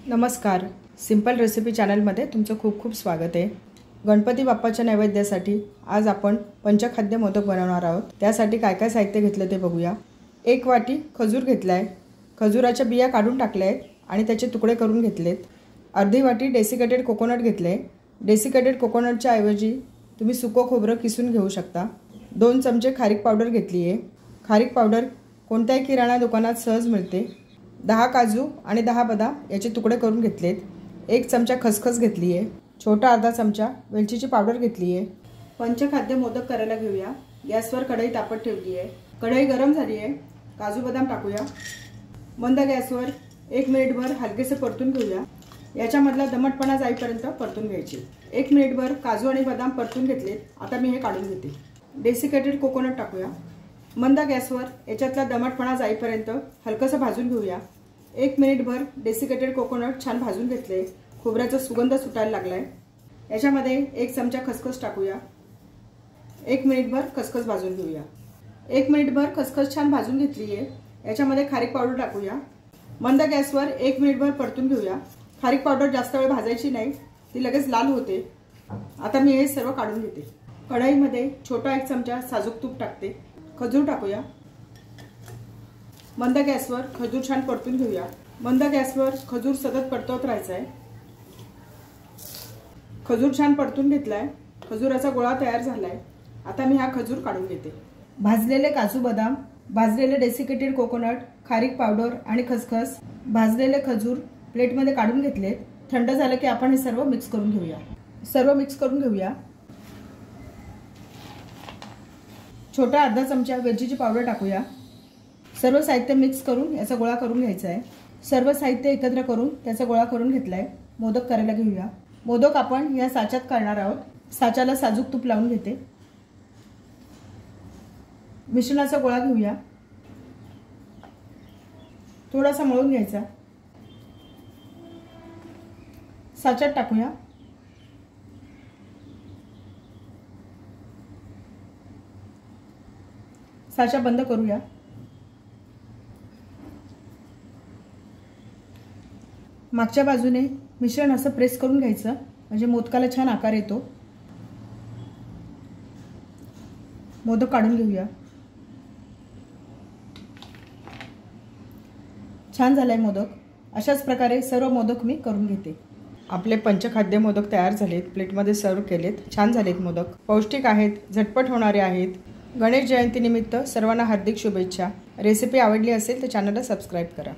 नमस्कार, simple recipe चॅनलमध्ये तुमचं खूप खूप स्वागत आहे। गणपती बाप्पाच्या नैवेद्यासाठी आज आपण पंचखाद्य मोदक बनवणार आहोत। त्यासाठी काय काय साहित्य घेतलं ते बघूया। 1 वाटी खजूर घेतलाय, खजुराच्या बिया काढून टाकल्या आहेत आणि त्याचे तुकडे करून घेतलेत। अर्धी वाटी डेसिकेटेड कोकोनट घेतले। डेसिकेटेड कोकोनटच्या ऐवजी तुम्ही सुको खोबरं किसून घेऊ शकता। 2 चमचे खारीक पावडर घेतली आहे। खारीक पावडर कोणत्याही किराणा दुकानात सहज मिळते। 10 काजू आणि 10 बदाम याचे तुकडे करून घेतलेत। 1 चमचा खसखस घेतली आहे। छोटा अर्धा चमचा वेलचीची पावडर घेतली आहे। पंचखाद्य मोदक करायला घेऊया। गॅसवर कढई तापत ठेवली आहे। कढई गरम झाली आहे। काजू बदाम टाकूया। मंद गॅसवर 1 मिनिटभर हलकेसे परतून घेऊया। याच्यामधला दमटपणा जाईपर्यंत परतून घ्यायचे। 1 मिनिटभर काजू आणि बदाम परतून घेतलेत। आता मी हे काढून घेते। डेसिकेटेड कोकोनट टाकूया। मंद गॅसवर याच्यातला दमटपणा जाईपर्यंत हलकसं भाजून घेऊया। 1 मिनिटभर डेसिकेटेड कोकोनट छान भाजून घेतले। खोबऱ्याचा सुगंध सुटायला लागलाय। याच्यामध्ये 1 चमचा खसखस टाकूया। 1 मिनिटभर खसखस भाजून घेऊया। 1 मिनिटभर खसखस छान भाजून घेतली आहे। याच्यामध्ये खारीक पावडर टाकूया। मंद गॅसवर 1 मिनिटभर परतून घेऊया। खारीक पावडर जास्त वेळ भाजायची नाही, ती लगेच लाल होते। आता मी हे सर्व काढून घेते। कढईमध्ये छोटा 1 चमचा साजूक तूप टाकते। खजूर टाकूया। मंद गॅसवर खजूर छान परतून घेऊया। मंद गॅसवर खजूर सतत परतवत राहायचा आहे। खजूर छान परतून घेतलाय। खजुराचा गोळा तयार झालाय। आता मी हा खजूर काढून घेते। भाजलेले काजू बदाम, भाजलेले डेसिकेटेड कोकोनट, खारीक पावडर आणि खसखस, भाजलेले खजूर प्लेटमध्ये काढून घेतले। थंड झाले की आपण हे सर्व मिक्स करून घेऊया। छोटा अर्धा चमचा वेलचीची पावडर टाकूया। सर्व साहित्य मिक्स करून याचा गोळा करून घ्यायचा आहे। सर्व साहित्य एकत्र करून त्याचा गोळा करून घेतलाय। मोदक करायला घेऊया। मोदक आपण या साच्यात करणार आहोत। साच्याला साजूक तूप लावून घेते। मिश्रणाचा गोळा घेऊया। थोडासा मळून घ्यायचा। साच्यात टाकूया। साचा बंद करूया। मागच्या बाजूने मिश्रण असं प्रेस करून घ्यायचं, म्हणजे मोदकाला छान आकार येतो। मोदक काढून घेऊया। छान झालाय मोदक। अशाच प्रकारे सर्व मोदक मी करून घेते। आपले पंचखाद्य मोदक तयार झालेत। प्लेटमध्ये सर्व केलेत। छान झालेत मोदक। पौष्टिक आहेत, झटपट होणारे आहेत। गणेश जयंतीनिमित्त सर्वांना हार्दिक शुभेच्छा। रेसिपी आवडली असेल तर चॅनलला सबस्क्राइब करा।